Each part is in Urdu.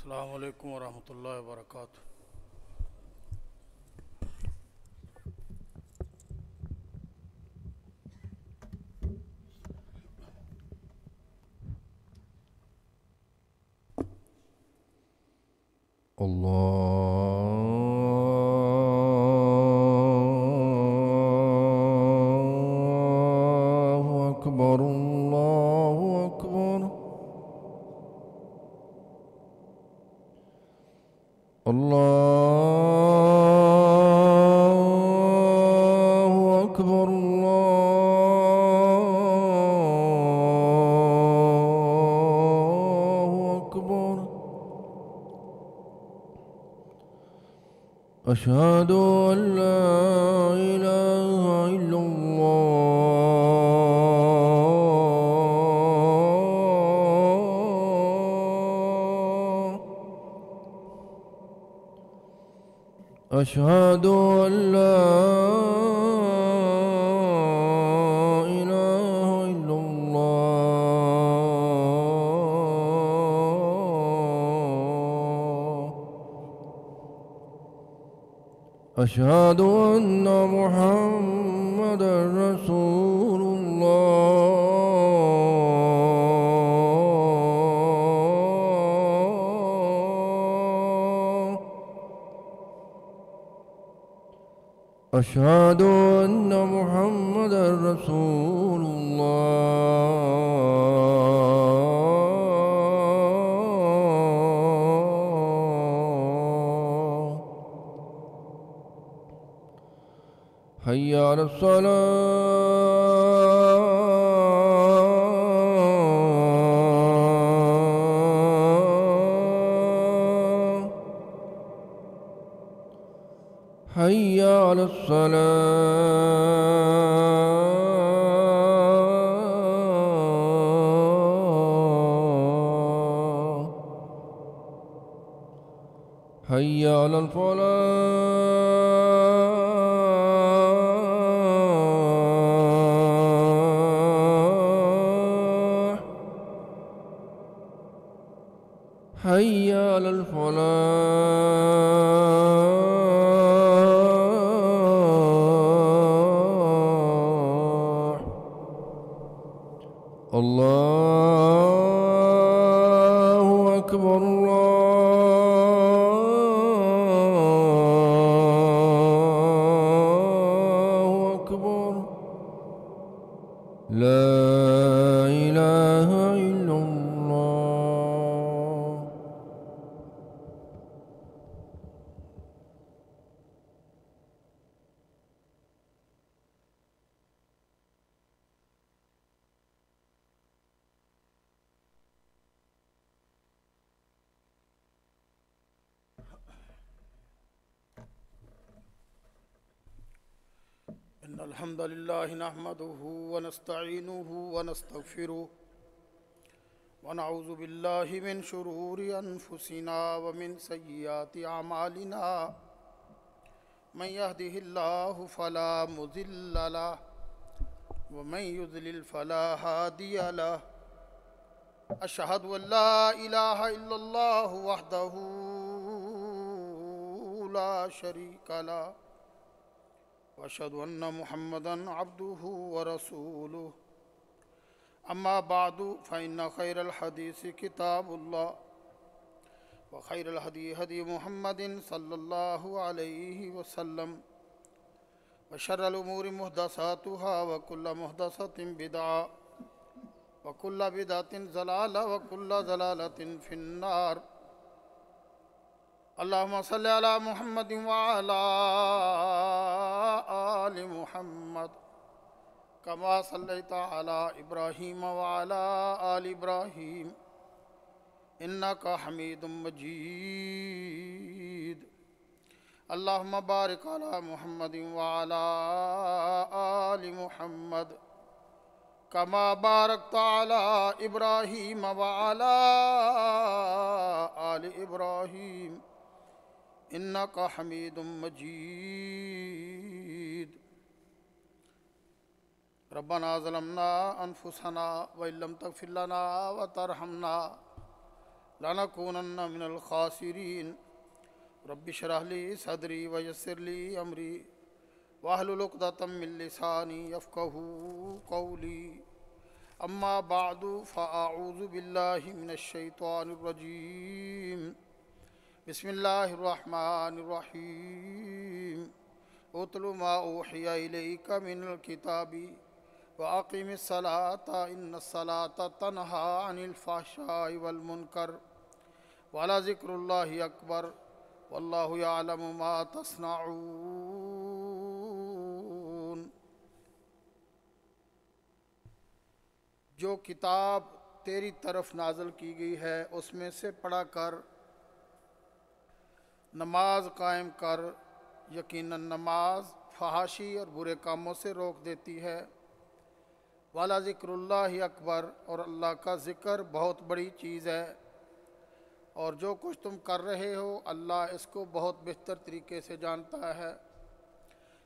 السلام علیکم ورحمۃ اللہ وبرکاتہ۔ اللہ اکبر اللہ اکبر اللہ اکبر اللہ اکبر اشہد ان لا الہ الا اللہ اشہد ان لا الہ الا اللہ اشہد ان محمد رسول اللہ اشہد ان محمد رسول اللہ حی علی الصلاة حی علی الصلاة حی علی الفلاح حی علی الفلاح اللہ اکبر اللہ اکبر لا الہ الا اللہ ان الحمد للہ نحمده ونستعینه ونستغفره ونعوذ باللہ من شرور انفسنا ومن سیئات اعمالنا من يهده الله فلا مضل له ومن يضلل فلا هادي له اشهد ان لا اله الا الله وحده لا شريك له واشهد ان محمدا عبده ورسوله اما بعد فان خير الحديث كتاب الله وخير الهدي هدي محمد صلى الله عليه وسلم وشر الامور محدثاتها وكل محدثة بدعة وكل بدعة ضلالة وكل ضلالة في النار اللهم صل على محمد وعلى آل محمد كما صليت على إبراهيم وعلى آل إبراهيم إنك حميد مجيد اللهم بارك على محمد وعلى آل محمد كما باركت على إبراهيم وعلى آل إبراهيم إنك حميد مجيد ربنا ظلمنا أنفسنا وإن لم تغفر لنا وترحمنا لنکونن من الخاسرین رب اشرح لی صدری ویسر لی امری واحلل عقدۃ من لسانی یفقہوا قولی اما بعد فاعوذ باللہ من الشیطان الرجیم بسم اللہ الرحمن الرحیم اتل ما اوحی الیک من الکتاب وَأَقِمِ الصَّلَاةَ إِنَّ الصَّلَاةَ تَنْهَى عَنِ الْفَحْشَاءِ وَالْمُنكَرِ وَلَذِكْرُ اللَّهِ أَكْبَرُ وَاللَّهُ يَعْلَمُ مَا تَصْنَعُونَ۔ جو کتاب تیری طرف نازل کی گئی ہے اس میں سے پڑھا کر نماز قائم کر، یقیناً نماز فحاشی اور برے کاموں سے روک دیتی ہے۔ والا ذکر اللہ اکبر، اور اللہ کا ذکر بہت بڑی چیز ہے، اور جو کچھ تم کر رہے ہو اللہ اس کو بہت بہتر طریقے سے جانتا ہے۔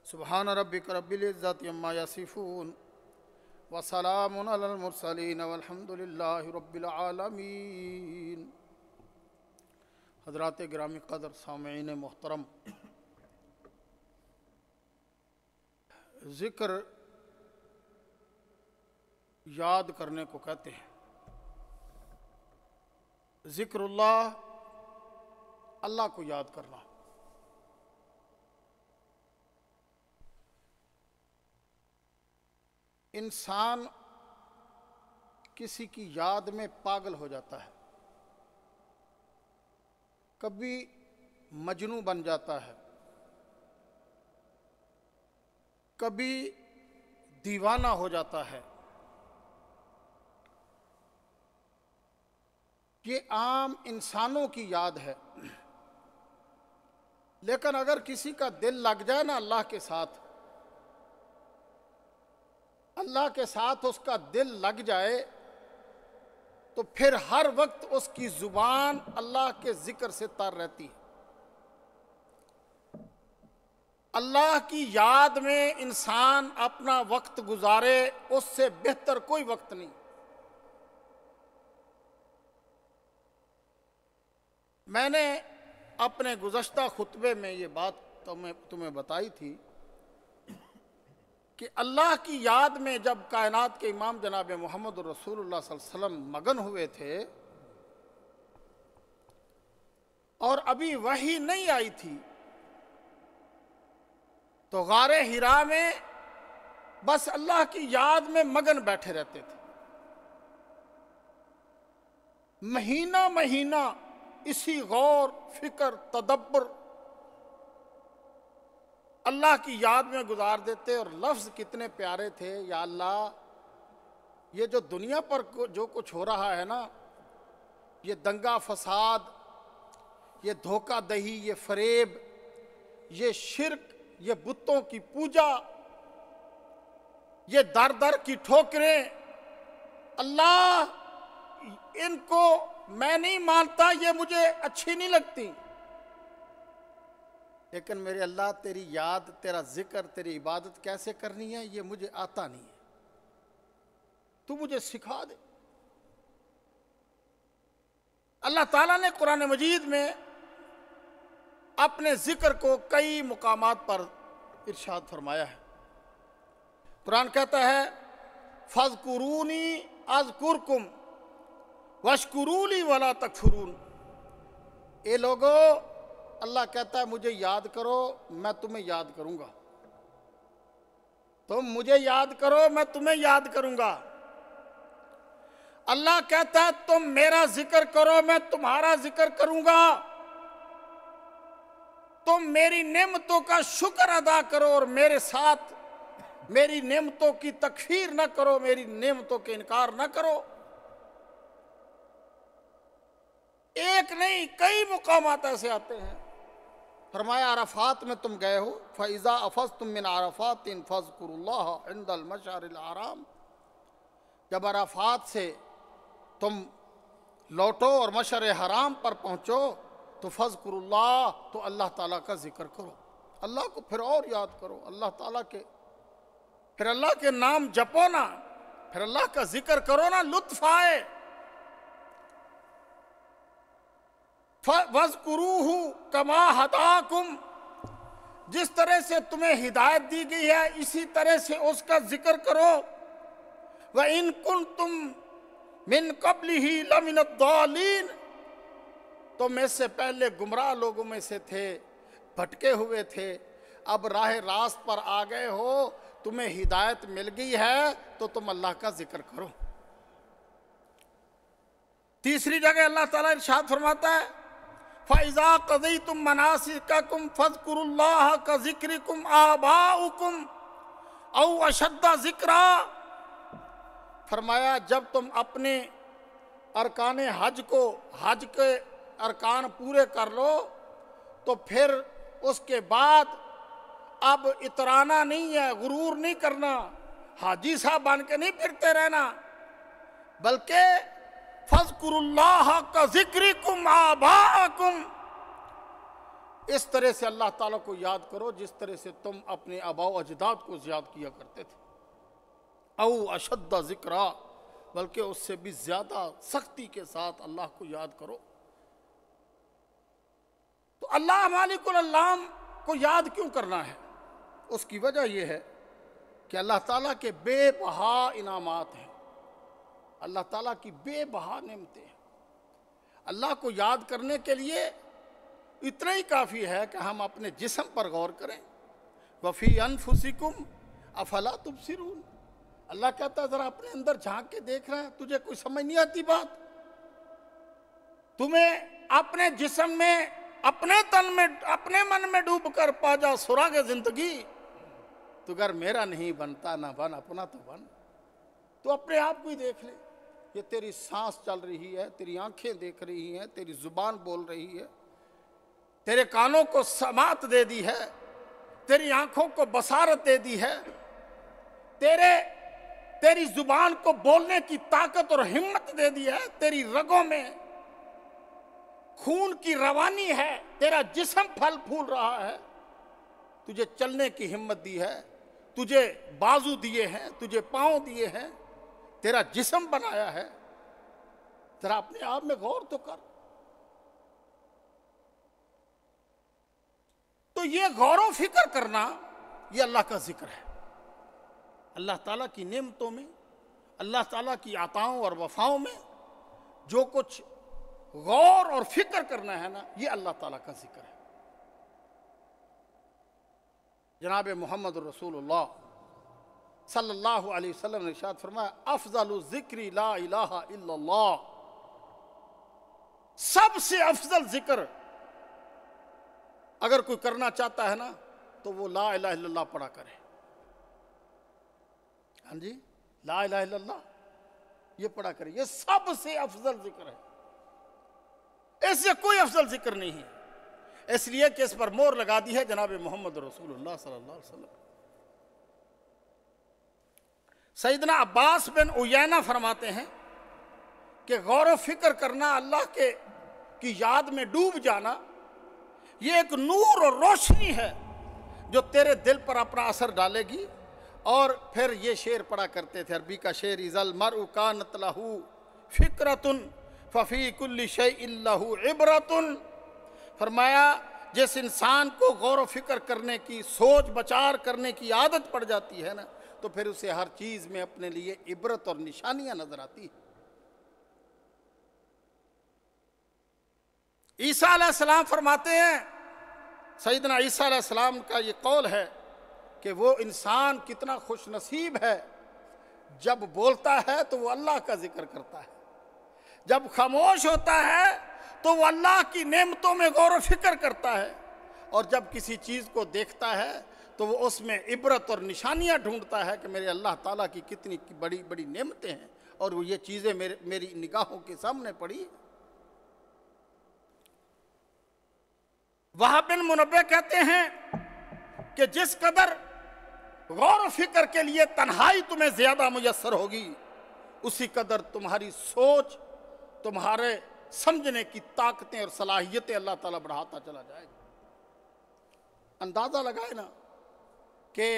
سبحان ربک رب العزت عما یصفون وسلام علی المرسلین والحمد للہ رب العالمین۔ حضرات گرامی قدر سامعین محترم، ذکر یاد کرنے کو کہتے ہیں۔ ذکر اللہ، اللہ کو یاد کرنا۔ انسان کسی کی یاد میں پاگل ہو جاتا ہے، کبھی مجنوں بن جاتا ہے، کبھی دیوانہ ہو جاتا ہے۔ یہ عام انسانوں کی یاد ہے، لیکن اگر کسی کا دل لگ جائے نا اللہ کے ساتھ اس کا دل لگ جائے تو پھر ہر وقت اس کی زبان اللہ کے ذکر سے تر رہتی ہے۔ اللہ کی یاد میں انسان اپنا وقت گزارے اس سے بہتر کوئی وقت نہیں۔ میں نے اپنے گزشتہ خطبے میں یہ بات تمہیں بتائی تھی کہ اللہ کی یاد میں جب کائنات کے امام جناب محمد رسول اللہ صلی اللہ علیہ وسلم مگن ہوئے تھے اور ابھی وحی نہیں آئی تھی، تو غار حرا میں بس اللہ کی یاد میں مگن بیٹھے رہتے تھے۔ مہینہ مہینہ اسی غور فکر تدبر اللہ کی یاد میں گزار دیتے، اور لفظ کتنے پیارے تھے، یا اللہ یہ جو دنیا پر جو کچھ ہو رہا ہے نا، یہ دنگا فساد، یہ دھوکہ دہی، یہ فریب، یہ شرک، یہ بتوں کی پوجا، یہ در در کی ٹھوکریں، اللہ ان کو میں نہیں مانتا، یہ مجھے اچھی نہیں لگتی، لیکن میرے اللہ تیری یاد، تیرا ذکر، تیری عبادت کیسے کرنی ہے یہ مجھے آتا نہیں ہے، تو مجھے سکھا دے۔ اللہ تعالیٰ نے قرآن مجید میں اپنے ذکر کو کئی مقامات پر ارشاد فرمایا ہے۔ قرآن کہتا ہے فَاذْكُرُونِي أَذْكُرْكُمْ وَاشْكُرُوا لِي وَلَا تَكْفُرُونَ۔ اے لوگو، اللہ کہتا ہے مجھے یاد کرو، میں تمہیں یاد کروں گا، تم مجھے یاد کرو، میں تمہیں یاد کروں گا۔ اللہ کہتا ہے تم میرا ذکر کرو، میں تمہارا ذکر کروں گا، تم میری نعمتوں کا شکر ادا کرو اور میرے ساتھ میری نعمتوں کی تکفیر نہ کرو، میری نعمتوں کے انکار نہ کرو۔ ایک نہیں کئی مقامات ایسے آتے ہیں۔ فرمایا عرفات میں تم گئے ہو، فَإِذَا أَفَضْتُم مِّنْ عَرَفَاتٍ فَاذْكُرُوا اللَّهَ عِندَ الْمَشْعَرِ الْحَرَامِ۔ جب عرفات سے تم لوٹو اور مشعر حرام پر پہنچو تو فَاذْكُرُوا اللَّهَ، تو اللہ تعالیٰ کا ذکر کرو، اللہ کو پھر اور یاد کرو، اللہ تعالیٰ کے پھر اللہ کے نام جپو نا، پھر اللہ کا ذکر کرو نا، لطف آئے۔ وَاذْكُرُوهُ كَمَا هَدَاكُمْ، جس طرح سے تمہیں ہدایت دی گئی ہے اسی طرح سے اس کا ذکر کرو. وَإِن كُنتُم مِّن قَبْلِهِ لَمِنَ الضَّالِّينَ، تم اس سے پہلے گمراہ لوگوں میں سے تھے، بھٹکے ہوئے تھے، اب راہ راست پر آ گئے ہو، تمہیں ہدایت مل گئی ہے تو تم اللہ کا ذکر کرو. تیسری جگہ اللہ تعالیٰ ارشاد فرماتا ہے فَإِذَا قَضَيْتُم مَّنَاسِكَكُمْ فَاذْكُرُوا اللَّهَ كَذِكْرِكُمْ آبَاؤُكُمْ أَوْ أَشَدَّ ذِكْرًا. فرمایا جب تم اپنے ارکان حج کے ارکان پورے کر لو تو پھر اس کے بعد اب اترانا نہیں ہے، غرور نہیں کرنا، حاجی صاحب بن کے نہیں پھرتے رہنا، بلکہ فَاذْكُرُوا اللَّهَ كَذِكْرِكُمْ آبَاءَكُمْ، اس طرح سے اللہ تعالیٰ کو یاد کرو جس طرح سے تم اپنے آباء و اجداد کو یاد کیا کرتے تھے. او اشد ذکرا، بلکہ اس سے بھی زیادہ سختی کے ساتھ اللہ کو یاد کرو. تو اللہ مالک العلام کو یاد کیوں کرنا ہے؟ اس کی وجہ یہ ہے کہ اللہ تعالیٰ کے بے بہا انعامات ہیں، اللہ تعالیٰ کی بے بہا نعمتیں ہیں. اللہ کو یاد کرنے کے لیے اتنا ہی کافی ہے کہ ہم اپنے جسم پر غور کریں. وَفِي أَنفُسِكُمْ أَفَلَا تُبْصِرُونَ، اللہ کہتا ہے ذرا اپنے اندر جھانک کے دیکھ رہے ہیں، تجھے کوئی سمجھ نہیں آتی بات؟ تمہیں اپنے جسم میں، اپنے تن میں، اپنے من میں ڈوب کر پا جا سراغ زندگی. تو اگر میرا نہیں بنتا نہ بن، اپنا تو بن. تو اپنے آپ کو ہی دیکھ لے، یہ تیری سانس چل رہی ہے، تیری آنکھیں دیکھ رہی ہیں، تیری زبان بول رہی ہے، تیرے کانوں کو سماعت دے دی ہے، تیری آنکھوں کو بصارت دے دی ہے، تیری زبان کو بولنے کی طاقت اور ہمت دے دی ہے، تیری رگوں میں خون کی روانی ہے، تیرا جسم پھل پھول رہا ہے، تجھے چلنے کی ہمت دی ہے، تجھے بازو دیے ہیں، تجھے پاؤں دیے ہیں، تیرا جسم بنایا ہے. ذرا اپنے آپ میں غور تو کر. تو یہ غور و فکر کرنا یہ اللہ کا ذکر ہے. اللہ تعالیٰ کی نعمتوں میں، اللہ تعالیٰ کی عطاؤں اور وفاؤں میں جو کچھ غور اور فکر کرنا ہے نا، یہ اللہ تعالیٰ کا ذکر ہے. جناب محمد رسول اللہ صلی اللہ علیہ وسلم نے ارشاد فرمایا افضل الذکر لا الہ الا اللہ، سب سے افضل ذکر اگر کوئی کرنا چاہتا ہے نا تو وہ لا الہ الا اللہ پڑھا کرے. ہاں جی، لا الہ الا اللہ یہ پڑھا کرے، یہ سب سے افضل ذکر ہے، اس سے کوئی افضل ذکر نہیں ہے. اس لیے کہ اس پر مہر لگا دی ہے جناب محمد رسول اللہ صلی اللہ علیہ وسلم. سیدنا عباس بن عیینہ فرماتے ہیں کہ غور و فکر کرنا، اللہ کی یاد میں ڈوب جانا، یہ ایک نور اور روشنی ہے جو تیرے دل پر اپنا اثر ڈالے گی. اور پھر یہ شعر پڑھا کرتے تھے، عربی کا شعر، اذا المرء کانت لہ فکرۃ ففی کل شیء لہ عبرۃ. فرمایا جس انسان کو غور و فکر کرنے کی، سوچ بچار کرنے کی عادت پڑ جاتی ہے نا، تو پھر اسے ہر چیز میں اپنے لیے عبرت اور نشانیاں نظر آتی ہیں. عیسیٰ علیہ السلام فرماتے ہیں، سیدنا عیسیٰ علیہ السلام کا یہ قول ہے کہ وہ انسان کتنا خوش نصیب ہے، جب بولتا ہے تو وہ اللہ کا ذکر کرتا ہے، جب خاموش ہوتا ہے تو وہ اللہ کی نعمتوں میں غور و فکر کرتا ہے، اور جب کسی چیز کو دیکھتا ہے تو وہ اس میں عبرت اور نشانیاں ڈھونڈتا ہے کہ میرے اللہ تعالیٰ کی کتنی بڑی بڑی نعمتیں ہیں، اور وہ یہ چیزیں میری نگاہوں کے سامنے پڑی. وہب بن منبہ کہتے ہیں کہ جس قدر غور و فکر کے لیے تنہائی تمہیں زیادہ میسر ہوگی، اسی قدر تمہاری سوچ، تمہارے سمجھنے کی طاقتیں اور صلاحیتیں اللہ تعالیٰ بڑھاتا چلا جائے گا. اندازہ لگائے نا کہ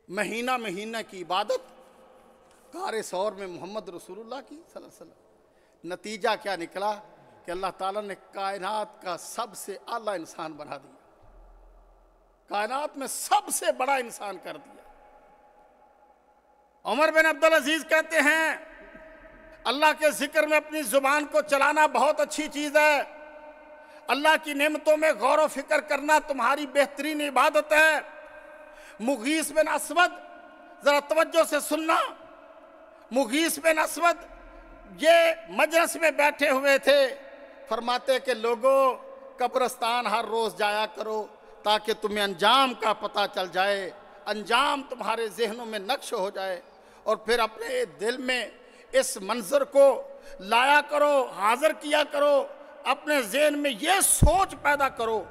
مہینہ کی عبادت غار ثور میں محمد رسول اللہ کی صلی اللہ علیہ وسلم، نتیجہ کیا نکلا؟ کہ اللہ تعالیٰ نے کائنات کا سب سے اعلیٰ انسان بنا دیا، کائنات میں سب سے بڑا انسان کر دیا۔ عمر بن عبدالعزیز کہتے ہیں اللہ کے ذکر میں اپنی زبان کو چلانا بہت اچھی چیز ہے، اللہ کی نعمتوں میں غور و فکر کرنا تمہاری بہترین عبادت ہے۔ مغیث بن اسود، ذرا توجہ سے سننا، مغیث بن اسود یہ مجلس میں بیٹھے ہوئے تھے، فرماتے کہ لوگوں قبرستان ہر روز جایا کرو تاکہ تمہیں انجام کا پتہ چل جائے، انجام تمہارے ذہنوں میں نقش ہو جائے، اور پھر اپنے دل میں اس منظر کو لایا کرو، حاضر کیا کرو، اپنے ذہن میں یہ سوچ پیدا کرو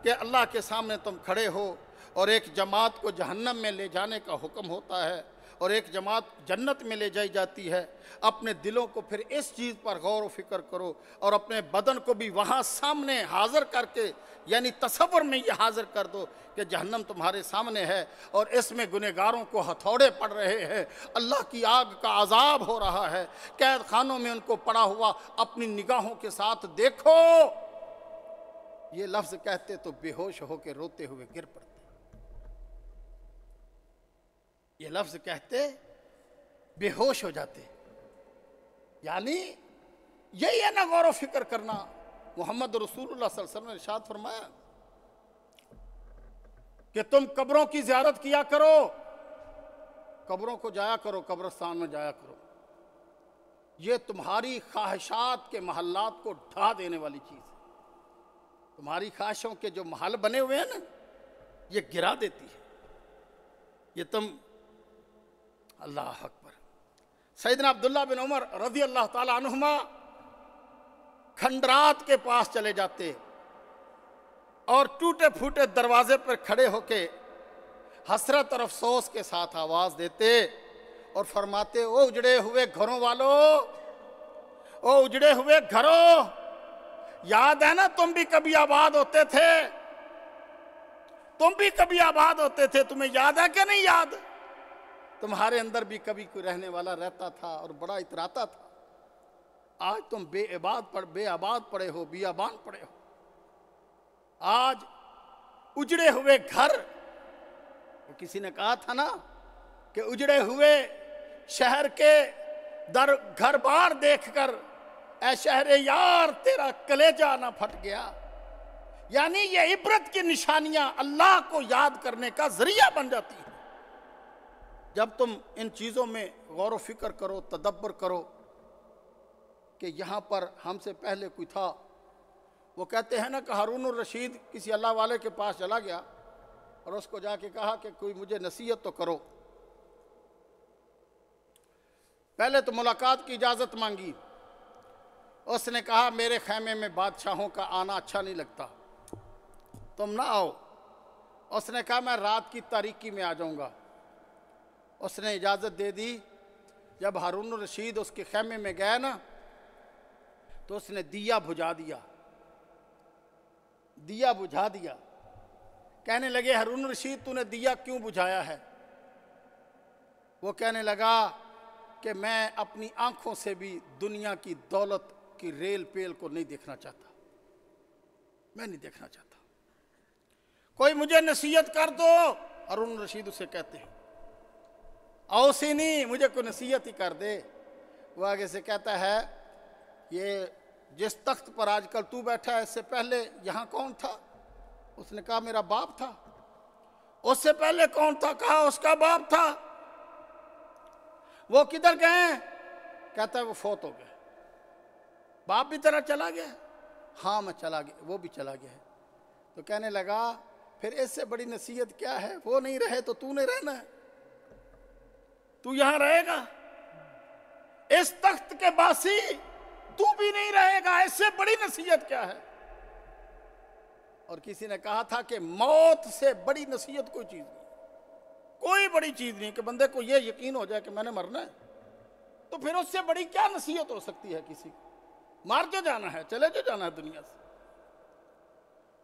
کہ اللہ کے سامنے تم کھڑے ہو اور ایک جماعت کو جہنم میں لے جانے کا حکم ہوتا ہے اور ایک جماعت جنت میں لے جائی جاتی ہے۔ اپنے دلوں کو پھر اس چیز پر غور و فکر کرو اور اپنے بدن کو بھی وہاں سامنے حاضر کر کے، یعنی تصور میں یہ حاضر کر دو کہ جہنم تمہارے سامنے ہے اور اس میں گنہگاروں کو ہتھوڑے پڑ رہے ہیں، اللہ کی آگ کا عذاب ہو رہا ہے، قید خانوں میں ان کو پڑا ہوا اپنی نگاہوں کے ساتھ دیکھو۔ یہ لفظ کہتے تو بے ہوش ہو کے روتے ہوئے گر پڑتے، یہ لفظ کہتے بے ہوش ہو جاتے، یعنی یہی ہے نا غور و فکر کرنا۔ محمد رسول اللہ صلی اللہ علیہ وسلم نے ارشاد فرمایا کہ تم قبروں کی زیارت کیا کرو، قبروں کو جایا کرو، قبرستان میں جایا کرو، یہ تمہاری خواہشات کے محلات کو ڈھا دینے والی چیز ہے، تمہاری خواہشوں کے جو محل بنے ہوئے ہیں نا یہ گرا دیتی ہے، یہ تم اللہ اکبر۔ سیدنا عبداللہ بن عمر رضی اللہ تعالی عنہما کھنڈرات کے پاس چلے جاتے اور ٹوٹے پھوٹے دروازے پر کھڑے ہو کے حسرت اور افسوس کے ساتھ آواز دیتے اور فرماتے، او اجڑے ہوئے گھروں والو، او اجڑے ہوئے گھروں، یاد ہے نا تم بھی کبھی آباد ہوتے تھے، تم بھی کبھی آباد ہوتے تھے، تمہیں یاد ہے کہ نہیں یاد؟ تمہارے اندر بھی کبھی کوئی رہنے والا رہتا تھا اور بڑا اتراتا تھا، آج تم بے آباد پڑے ہو، بیابان پڑے ہو۔ آج اجڑے ہوئے گھر، کسی نے کہا تھا نا کہ اجڑے ہوئے شہر کے گھر بار دیکھ کر اے شہر یار تیرا کلیجہ نہ پھٹ گیا، یعنی یہ عبرت کی نشانیاں اللہ کو یاد کرنے کا ذریعہ بن جاتی ہیں۔ جب تم ان چیزوں میں غور و فکر کرو، تدبر کرو کہ یہاں پر ہم سے پہلے کوئی تھا، وہ کہتے ہیں نا کہ ہارون الرشید کسی اللہ والے کے پاس چلا گیا اور اس کو جا کے کہا کہ کوئی مجھے نصیحت تو کرو، پہلے تو ملاقات کی اجازت مانگی، اس نے کہا میرے خیمے میں بادشاہوں کا آنا اچھا نہیں لگتا، تم نہ آؤ۔ اس نے کہا میں رات کی تاریکی میں آ جاؤں گا، اس نے اجازت دے دی۔ جب ہارون الرشید اس کے خیمے میں گیا نا تو اس نے دیا بجھا دیا، کہنے لگے ہارون الرشید تو نے دیا کیوں بجھایا ہے؟ وہ کہنے لگا کہ میں اپنی آنکھوں سے بھی دنیا کی دولت کی ریل پیل کو نہیں دیکھنا چاہتا، میں نہیں دیکھنا چاہتا، کوئی مجھے نصیحت کر دو۔ ہارون الرشید اسے کہتے ہیں اوصینی، مجھے کوئی نصیحت ہی کر دے۔ وہ آگے سے کہتا ہے یہ جس تخت پر آج کل تو بیٹھا ہے اس سے پہلے یہاں کون تھا؟ اس نے کہا میرا باپ تھا۔ اس سے پہلے کون تھا؟ کہا اس کا باپ تھا۔ وہ کدھر گئے؟ کہتا ہے وہ فوت ہو گئے۔ باپ بھی تیرا چلا گیا؟ ہاں میں چلا گیا، وہ بھی چلا گیا ہے۔ تو کہنے لگا پھر اس سے بڑی نصیحت کیا ہے؟ وہ نہیں رہے تو تو نہیں رہنا ہے، تو یہاں رہے گا، اس تخت کے باسی تو بھی نہیں رہے گا، اس سے بڑی نصیحت کیا ہے؟ اور کسی نے کہا تھا کہ موت سے بڑی نصیحت کوئی چیز نہیں، کوئی بڑی چیز نہیں کہ بندے کو یہ یقین ہو جائے کہ میں نے مرنا ہے، تو پھر اس سے بڑی کیا نصیحت ہو سکتی ہے کسی کو؟ مار جو جانا ہے، چلے جو جانا ہے دنیا سے۔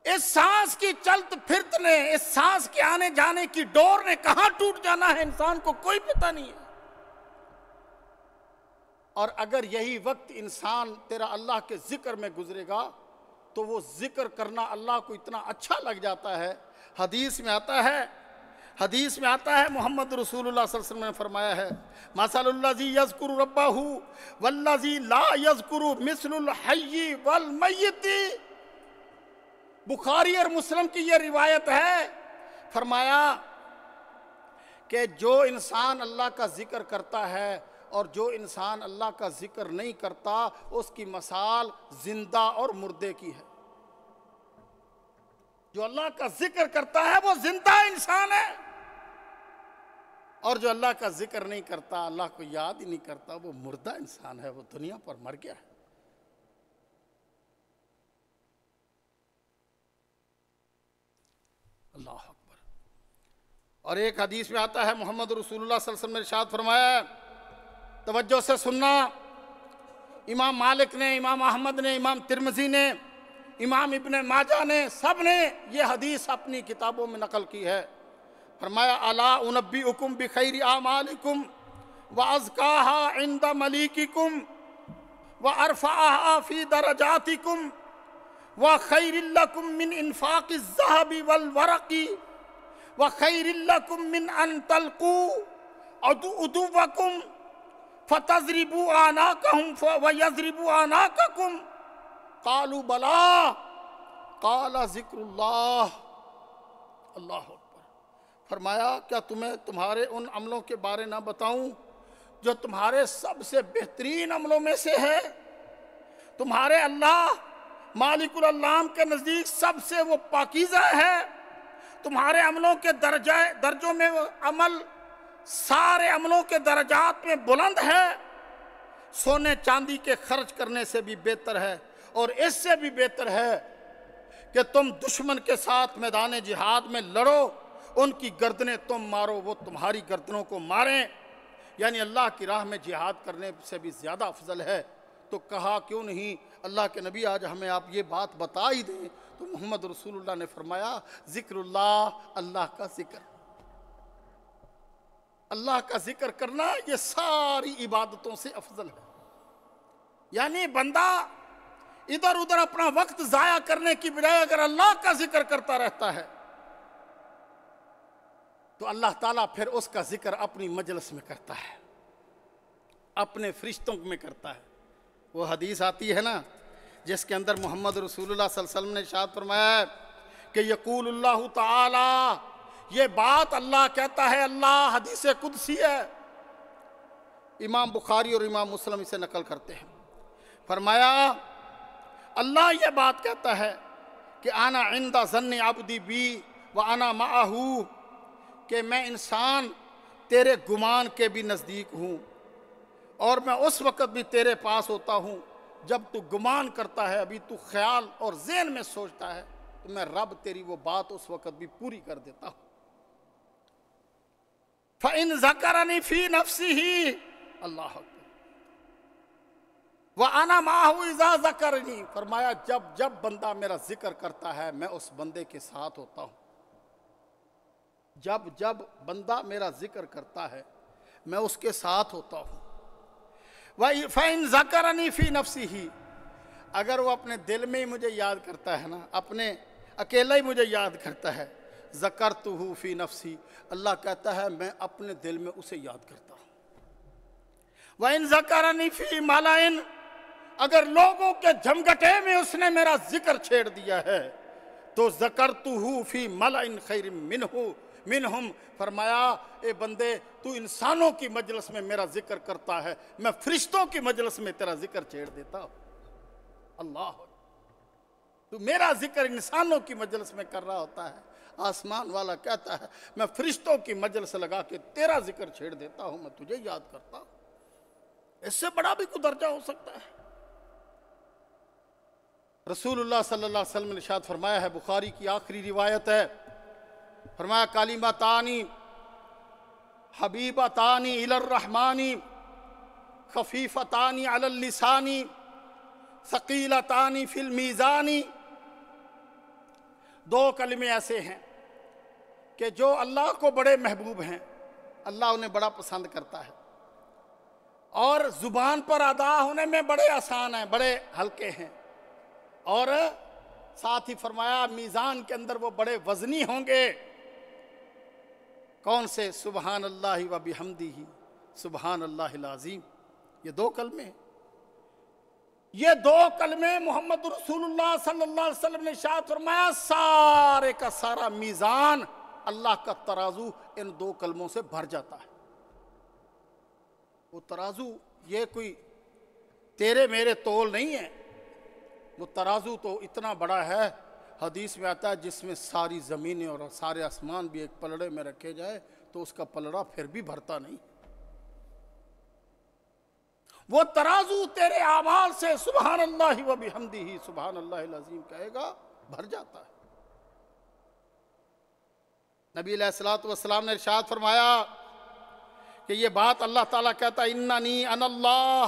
اس سانس کی چلت پھرت نے، اس سانس کے آنے جانے کی ڈور نے کہاں ٹوٹ جانا ہے انسان کو کوئی پتہ نہیں ہے۔ اور اگر یہی وقت انسان تیرا اللہ کے ذکر میں گزرے گا تو وہ ذکر کرنا اللہ کو اتنا اچھا لگ جاتا ہے. حدیث میں آتا ہے محمد رسول اللہ صلی اللہ علیہ وسلم نے فرمایا ہے مثل الذی یذکر ربہ والذی لا یذکر مثل الحی والمیت. بخاری اور مسلم کی یہ روایت ہے. فرمایا کہ جو انسان اللہ کا ذکر کرتا ہے اور جو انسان اللہ کا ذکر نہیں کرتا اس کی مثال زندہ اور مردے کی ہے. جو اللہ کا ذکر کرتا ہے وہ زندہ انسان ہے، اور جو اللہ کا ذکر نہیں کرتا، اللہ کو یاد ہی نہیں کرتا، وہ مردہ انسان ہے، وہ دنیا پر مر گیا ہے. اللہ اکبر. اور ایک حدیث میں آتا ہے محمد رسول اللہ صلی اللہ علیہ وسلم نے ارشاد فرمایا ہے، توجہ سے سننا، امام مالک نے، امام احمد نے، امام ترمذی نے، امام ابن ماجہ نے، سب نے یہ حدیث اپنی کتابوں میں نقل کی ہے. فرمایا الا انبئکم بخیر اعمالکم وازکاها عند ملیککم وارفعها فی درجاتکم وخیر لکم من انفاق الذهب والورق وخیر لکم من ان تلقوا عدوکم فتضربوا اعناقهم ويضربوا اعناقكم قالوا بلا قال ذکر اللہ. اللہ اکبر. فرمایا کیا تمہیں تمہارے ان عملوں کے بارے نہ بتاؤں جو تمہارے سب سے بہترین عملوں میں سے ہے؟ تمہارے اللہ مالک العلام کے نزدیک سب سے وہ پاکیزہ ہے. تمہارے عملوں کے درجوں میں وہ عمل سارے عملوں کے درجات میں بلند ہے. سونے چاندی کے خرچ کرنے سے بھی بہتر ہے، اور اس سے بھی بہتر ہے کہ تم دشمن کے ساتھ میدان جہاد میں لڑو، ان کی گردنیں تم مارو، وہ تمہاری گردنوں کو ماریں. یعنی اللہ کی راہ میں جہاد کرنے سے بھی زیادہ افضل ہے. تو کہا کیوں نہیں اللہ کے نبی آج ہمیں آپ یہ بات بتا ہی دیں. تو محمد رسول اللہ نے فرمایا ذکر اللہ، اللہ کا ذکر. اللہ کا ذکر کرنا یہ ساری عبادتوں سے افضل ہے. یعنی بندہ ادھر ادھر اپنا وقت ضائع کرنے کی بجائے اگر اللہ کا ذکر کرتا رہتا ہے تو اللہ تعالیٰ پھر اس کا ذکر اپنی مجلس میں کرتا ہے، اپنے فرشتوں میں کرتا ہے. وہ حدیث آتی ہے نا جس کے اندر محمد رسول اللہ صلی اللہ علیہ وسلم نے ارشاد فرمایا ہے کہ یقول اللہ تعالی، یہ بات اللہ کہتا ہے، اللہ حدیث قدسی ہے. امام بخاری اور امام مسلم اسے نقل کرتے ہیں. فرمایا اللہ یہ بات کہتا ہے کہ انا عند ظن عبدی بی وانا معہ، کہ میں انسان تیرے گمان کے بھی نزدیک ہوں، اور میں اس وقت بھی تیرے پاس ہوتا ہوں جب تو گمان کرتا ہے، ابھی تو خیال اور ذہن میں سوچتا ہے، تو میں رب تیری وہ بات اس وقت بھی پوری کر دیتا ہوں. فَإِن ذَكَرَنِي فِي نَفْسِهِ، اللہ اکبر، وَأَنَا مَعَهُ إِذَا ذَكَرَنِي. فرمایا جب بندہ میرا ذکر کرتا ہے میں اس بندے کے ساتھ ہوتا ہوں. جب بندہ میرا ذکر کرتا ہے میں اس کے ساتھ ہوتا ہوں. فَإِن ذَكَرَنِي فِي نَفْسِهِ، اگر وہ اپنے دل میں ہی مجھے یاد کرتا ہے نا، اپنے اکیلا ہی مجھے یاد کرتا ہے، ذَكَرْتُهُ فِي نَفْسِي، اللہ کہتا ہے میں اپنے دل میں اسے یاد کرتا ہوں. وَإِن ذَكَرَنِي فِي مَلَئٍ، اگر لوگوں کے جھمگٹے میں اس نے میرا ذکر چھیڑ دیا ہے تو ذَكَرْتُهُ فِي مَلَئٍ خَيْرٍ منہم. فرمایا اے بندے تو انسانوں کی مجلس میں میرا ذکر کرتا ہے، میں فرشتوں کی مجلس میں تیرا ذکر چھیڑ دیتا ہوں. اللہ، تو میرا ذکر انسانوں کی مجلس میں کر رہا ہوتا ہے، آسمان والا کہتا ہے میں فرشتوں کی مجلس لگا کے تیرا ذکر چھیڑ دیتا ہوں، میں تجھے یاد کرتا ہوں. اس سے بڑا بھی کوئی درجہ ہو سکتا ہے؟ رسول اللہ صلی اللہ علیہ وسلم نے ارشاد فرمایا ہے، بخاری کی آخری روایت ہے، فرمایا کلمتانی حبیبتانی الی الرحمانی خفیفتانی علی اللسانی ثقیلتانی فی المیزانی. دو کلمے ایسے ہیں کہ جو اللہ کو بڑے محبوب ہیں، اللہ انہیں بڑا پسند کرتا ہے، اور زبان پر ادا ہونے میں بڑے آسان ہیں، بڑے ہلکے ہیں، اور ساتھ ہی فرمایا میزان کے اندر وہ بڑے وزنی ہوں گے۔ کون سے؟ سبحان اللہ و بحمدہ، سبحان اللہ العظیم۔ یہ دو کلمے، یہ دو کلمے محمد رسول اللہ صلی اللہ علیہ وسلم نے ارشاد فرمایا سارے کا سارا میزان اللہ کا ترازو ان دو کلموں سے بھر جاتا ہے۔ وہ ترازو یہ کوئی تیرے میرے تول نہیں ہے، وہ ترازو تو اتنا بڑا ہے، حدیث میں آتا ہے جس میں ساری زمینیں اور سارے آسمان بھی ایک پلڑے میں رکھے جائے تو اس کا پلڑا پھر بھی بھرتا نہیں۔ وہ ترازو تیرے اعمال سے سبحان اللہ و بحمدہ سبحان اللہ العظیم کہے گا بھر جاتا ہے۔ نبی علیہ الصلوۃ والسلام نے ارشاد فرمایا کہ یہ بات اللہ تعالیٰ کہتا ہے اننی انا اللہ،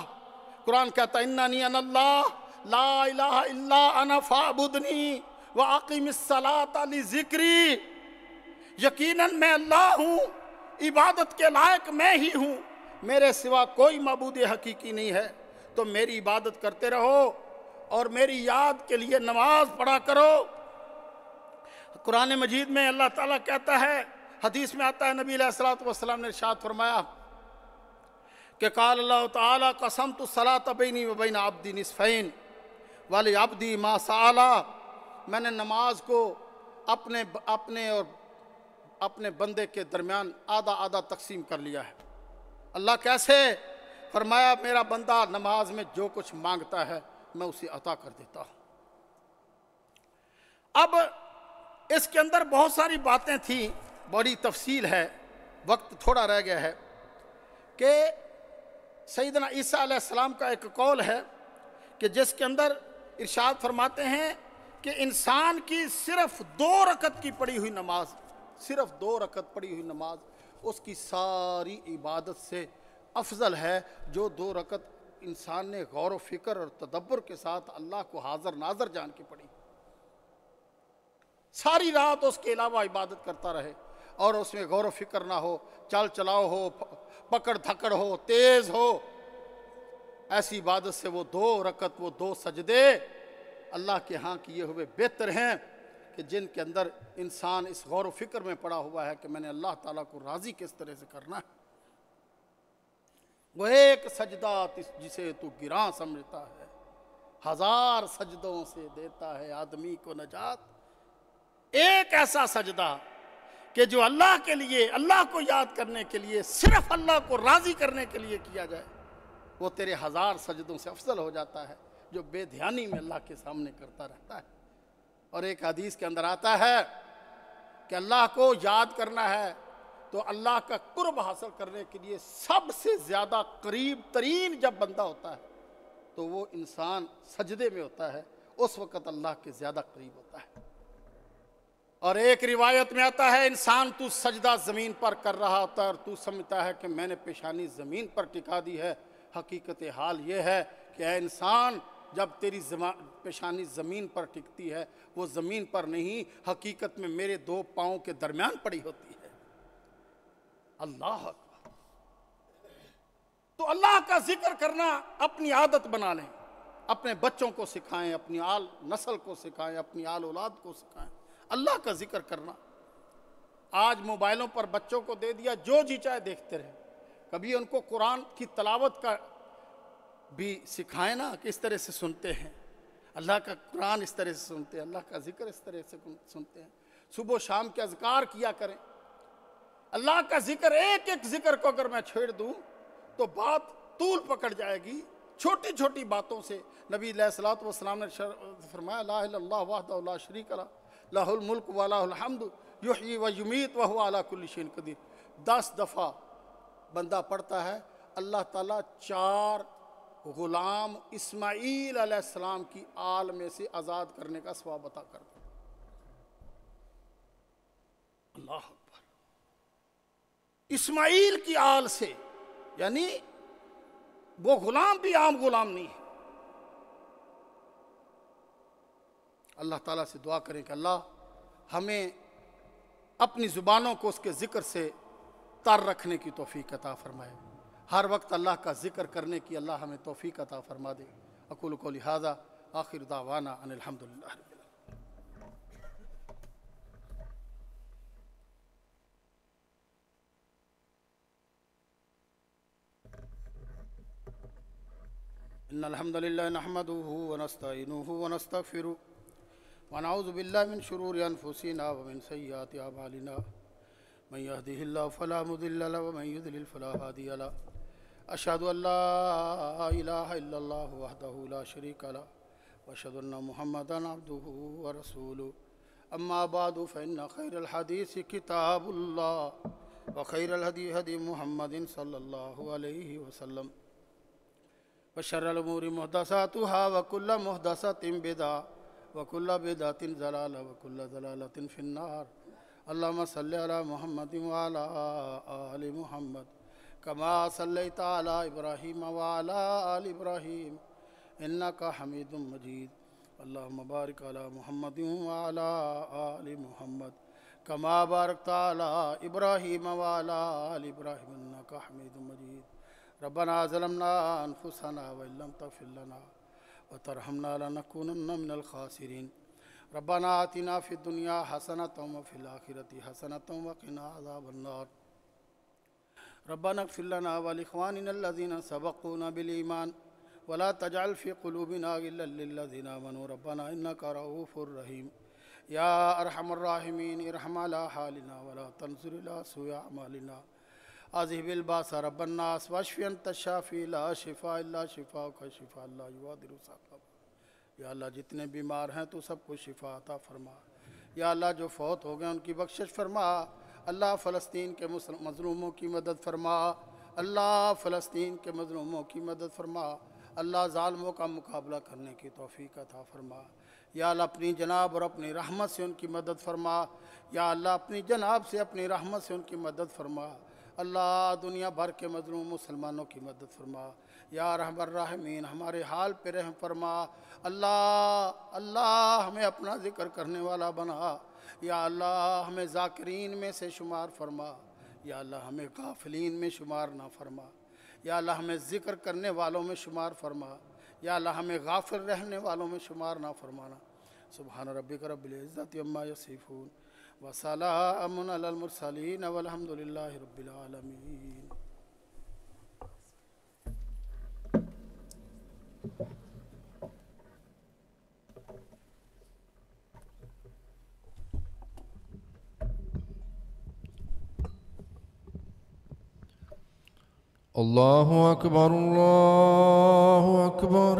قرآن کہتا ہے اننی انا اللہ لا الہ الا انا فاعبدنی واقم الصلاۃ لذکری، یقیناً میں اللہ ہوں، عبادت کے لائق میں ہی ہوں، میرے سوا کوئی معبود حقیقی نہیں ہے، تو میری عبادت کرتے رہو اور میری یاد کے لیے نماز پڑھا کرو۔ قرآن مجید میں اللہ تعالیٰ کہتا ہے، حدیث میں آتا ہے نبی علیہ الصلوۃ والسلام نے ارشاد فرمایا کہ قال اللہ تعالیٰ قسمت الصلاۃ بینی و بین عبدی نصفین ولعبدی ما سأل، میں نے نماز کو اپنے اور اپنے بندے کے درمیان آدھا آدھا تقسیم کر لیا ہے۔ اللہ کیسے؟ فرمایا میرا بندہ نماز میں جو کچھ مانگتا ہے میں اسے عطا کر دیتا ہوں۔ اب اس کے اندر بہت ساری باتیں تھیں، بڑی تفصیل ہے، وقت تھوڑا رہ گیا ہے، کہ سیدنا عیسیٰ علیہ السلام کا ایک قول ہے کہ جس کے اندر ارشاد فرماتے ہیں کہ انسان کی صرف 2 رکعت کی پڑھی ہوئی نماز، صرف 2 رکعت پڑھی ہوئی نماز اس کی ساری عبادت سے افضل ہے جو 2 رکعت انسان نے غور و فکر اور تدبر کے ساتھ اللہ کو حاضر ناظر جان کے پڑھی، ساری رات اس کے علاوہ عبادت کرتا رہے اور اس میں غور و فکر نہ ہو، چل چلاؤ ہو، پکڑ دھکڑ ہو، تیز ہو، ایسی عبادت سے وہ 2 رکعت، وہ 2 سجدے اللہ کے ہاں کیے ہوئے بہتر ہیں کہ جن کے اندر انسان اس غور و فکر میں پڑا ہوا ہے کہ میں نے اللہ تعالیٰ کو راضی کس طرح سے کرنا ہے۔ وہ ایک سجدہ جسے تو گراں سمجھتا ہے 1000 سجدوں سے دیتا ہے آدمی کو نجات، ایک ایسا سجدہ کہ جو اللہ کے لیے، اللہ کو یاد کرنے کے لیے، صرف اللہ کو راضی کرنے کے لیے کیا جائے، وہ تیرے 1000 سجدوں سے افضل ہو جاتا ہے جو بے دھیانی میں اللہ کے سامنے کرتا رہتا ہے۔ اور ایک حدیث کے اندر آتا ہے کہ اللہ کو یاد کرنا ہے تو اللہ کا قرب حاصل کرنے کے لیے سب سے زیادہ قریب ترین جب بندہ ہوتا ہے تو وہ انسان سجدے میں ہوتا ہے، اس وقت اللہ کے زیادہ قریب ہوتا ہے۔ اور ایک روایت میں آتا ہے انسان تو سجدہ زمین پر کر رہا ہوتا ہے اور تو سمجھتا ہے کہ میں نے پیشانی زمین پر ٹکا دی ہے، حقیقت حال یہ ہے کہ اے انسان جب تیری پیشانی زمین پر ٹکتی ہے وہ زمین پر نہیں، حقیقت میں میرے 2 پاؤں کے درمیان پڑی ہوتی ہے۔ اللہ اکبر۔ تو اللہ کا ذکر کرنا اپنی عادت بنا لیں، اپنے بچوں کو سکھائیں، اپنی آل نسل کو سکھائیں، اپنی آل اولاد کو سکھائیں اللہ کا ذکر کرنا۔ آج موبائلوں پر بچوں کو دے دیا، جو جی چاہے دیکھتے رہے، کبھی ان کو قرآن کی تلاوت کا بھی سکھائیں نا، کہ اس طرح سے سنتے ہیں اللہ کا قرآن، اس طرح سے سنتے ہیں اللہ کا ذکر، اس طرح سے سنتے ہیں، صبح و شام کے اذکار کیا کریں۔ اللہ کا ذکر، ایک ایک ذکر کو اگر میں چھیڑ دوں تو بات طول پکڑ جائے گی، چھوٹی چھوٹی باتوں سے۔ نبی علیہ الصلوۃ والسلام نے فرمایا لا الہ الا اللہ وحدہ لا شریک لہ لہ الملک و لہ الحمد یحیی و یمیت وہو علی کل شیء قدیر۔ 10 دفعہ بندہ پڑھتا ہے، اللہ تعالیٰ 4 غلام اسماعیل علیہ السلام کی آل میں سے آزاد کرنے کا ثواب عطا کر دے۔ اللہ اکبر۔ اسماعیل کی آل سے، یعنی وہ غلام بھی عام غلام نہیں ہے۔ اللہ تعالیٰ سے دعا کریں کہ اللہ ہمیں اپنی زبانوں کو اس کے ذکر سے تر رکھنے کی توفیق عطا فرمائے۔ ہر وقت اللہ کا ذکر کرنے کی اللہ ہمیں توفیق عطا فرما دے۔ اقول قولی ھذا آخر دعوانا ان الحمدللہ رب العالمین۔ ان الحمد للہ نحمده ونستعینه ونستغفره ونعوذ باللہ من شرور انفسنا ومن سیئات اعمالنا من يهده الله فلا مضل له ومن يضلل فلا هادي له اشهد ان لا اله الا الله وحده لا شريك له واشهد ان محمدا عبده ورسوله اما بعد فان خير الحديث كتاب الله وخير الهدي هدي محمد صلى الله عليه وسلم وشر الامور محدثاتها وكل محدثة بدعة وكل بدعة ضلالة وكل ضلالة في النار اللهم صل على محمد وعلى آل محمد كما صليت على إبراهيم وعلى آل إبراهيم إنك حميد مجيد اللهم بارك على محمد وعلى آل محمد كما باركت على إبراهيم وعلى آل إبراهيم إنك حميد مجيد ربنا ظلمنا أنفسنا وإن لم تغفر لنا وترحمنا لنكونن من الخاسرين ربنا آتنا في الدنيا حسنة وفي الآخرة حسنة وقنا عذاب النار ربنا اغفر لنا ولإخواننا الذين سبقونا بالإيمان ولا تجعل في قلوبنا غلا للذين آمنوا ربنا إنك رؤوف رحيم يا أرحم الراحمين ارحم على حالنا ولا تنظر إلى سوء أعمالنا اذهب الباس رب الناس واشف انت الشافي لا شفاء الا شفاءك شفاء لا يغادر سقما یا اللہ جتنے بیمار ہیں تو سب کو شفا عطا فرما یا اللہ جو فوت ہو گئے ان کی بخشش فرما اللہ فلسطین کے مظلوموں کی مدد فرما اللہ فلسطین کے مظلوموں کی مدد فرما اللہ ظالموں کا مقابلہ کرنے کی توفیق عطا فرما یا اللہ اپنی جناب اور اپنی رحمت سے ان کی مدد فرما یا اللہ اپنی جناب سے اپنی رحمت سے ان کی مدد فرما اللہ دنیا بھر کے مظلوم مسلمانوں کی مدد فرما یا رحم الراحمین ہمارے حال پہ رحم فرما اللہ ہمیں اپنا ذکر کرنے والا بنا یا اللہ ہمیں ذاکرین میں سے شمار فرما یا اللہ ہمیں غافلین میں شمار نہ فرما یا اللہ ہمیں ذکر کرنے والوں میں شمار فرما یا اللہ ہمیں غافل رہنے والوں میں شمار نہ فرمانا سبحان ربک رب العزت عما یصفون وسلام علی المرسلین والحمد للہ رب العالمین۔ اللہ اکبر اللہ اکبر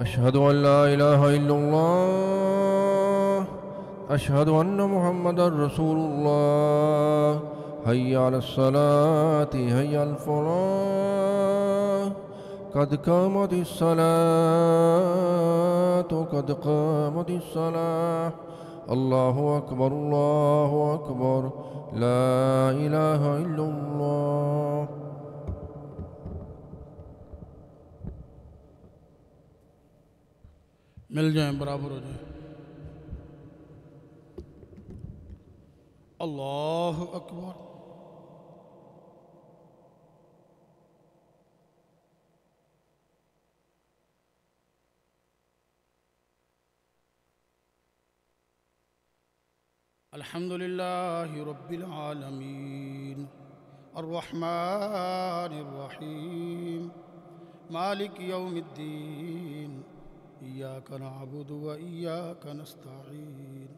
اشہد ان لا الہ الا اللہ اشہد ان محمد رسول اللہ حی علی الصلاة حی علی الفلاح قد قامت الصلاة قد قامت الصلاة اللہ اکبر لا الہ الا اللہ۔ مل جائیں برابر ہو جائیں۔ اللہ اکبر۔ الحمد للہ رب العالمین الرحمن الرحیم مالک یوم الدین إياك نعبد وإياك نستعين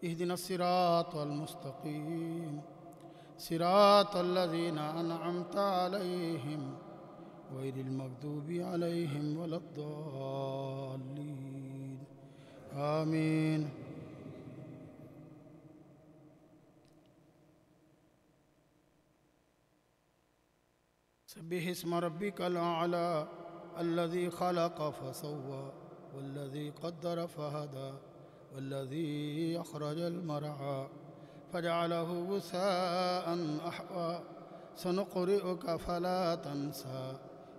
اهدنا الصراط المستقيم صراط الذين أنعمت عليهم غير المغضوب عليهم ولا الضالين آمين۔ سبح اسم ربك الأعلى الذي خلق فسوى والذي قدر فهدى والذي أخرج المرعى فجعله غثاء أحوى سنقرئك فلا تنسى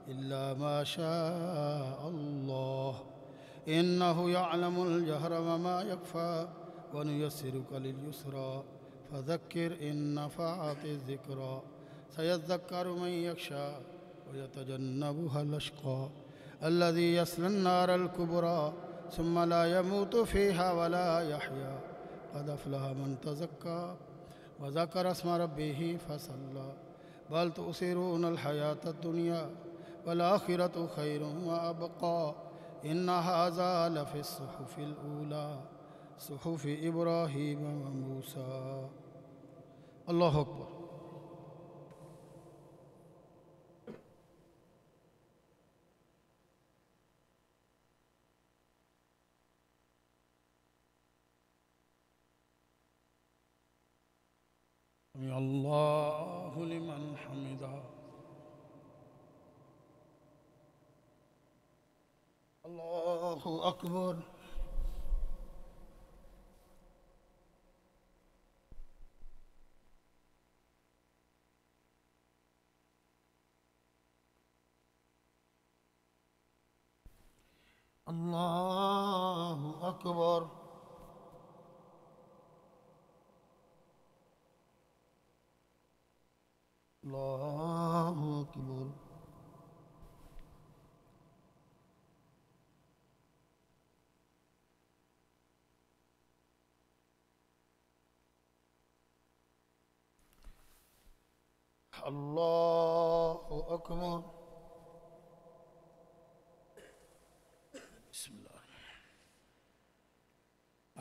إلا ما شاء الله إنه يعلم الجهر وما يخفى ونيسرك لليسرى فذكر إن نفعت الذكرى سيذكر من يخشى ويتجنبها الأشقى الذي يصلى النار الكبرى ثم لا يموت فيها ولا يحيا قد أفلح من تزكى وذكر اسم ربه فصلى بل تؤثرون الحياة الدنيا والآخرة خير وأبقى إن هذا لفي الصحف الأولى صحف إبراهيم وموسى. اللہ اکبر. سمع اللہ لمن حمدہ. اللہ اکبر. اللہ اکبر. اللہ اکبر. اللہ اکبر. بسم اللہ.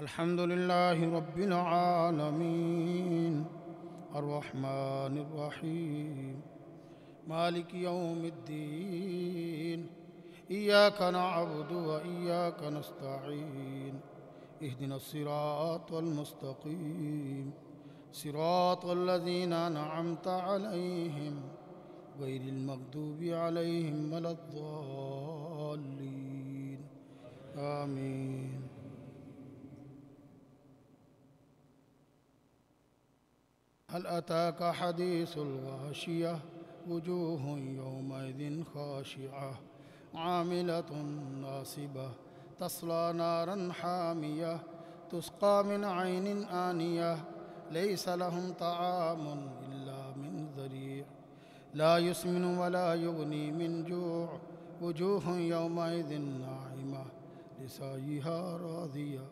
الحمد للہ رب العالمین الرحمن الرحیم مالک یوم الدین ایاک نعبد و ایاک نستعین اہدنا الصراط المستقیم صراط الذین انعمت علیہم غیر المغضوب علیہم ولا الضالین آمین. هل أتاك حديث الغاشية وجوه يومئذ خاشعة عاملة ناصبة تصلى نارا حامية تسقى من عين آنية ليس لهم طعام إلا من ذريع لا يسمن ولا يغني من جوع وجوه يومئذ ناعمة لسعيها راضية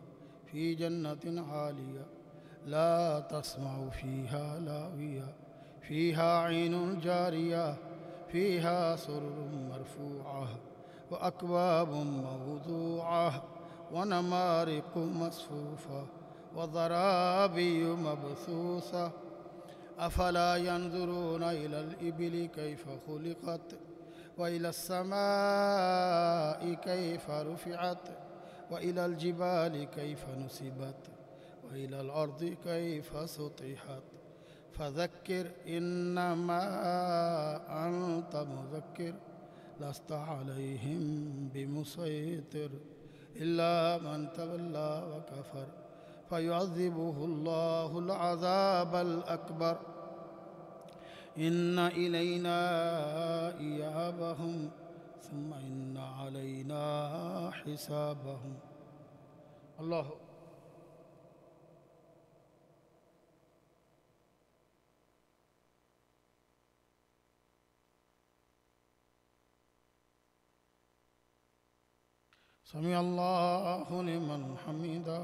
في جنة عالية لا تسمع فيها لاغية فيها عين جارية فيها سرر مرفوعة وأكواب موضوعة ونمارق مصفوفة وزرابي مبثوثة أفلا ينظرون إلى الإبل كيف خلقت وإلى السماء كيف رفعت وإلى الجبال كيف نصبت وإلى الأرض كيف سطحت فذكر إنما أنت مذكر لست عليهم بمسيطر إلا من تولى وكفر فيعذبه الله العذاب الأكبر إن إلينا إيابهم ثم إن علينا حسابهم. اللہ سمع اللہ لمن حمدہ.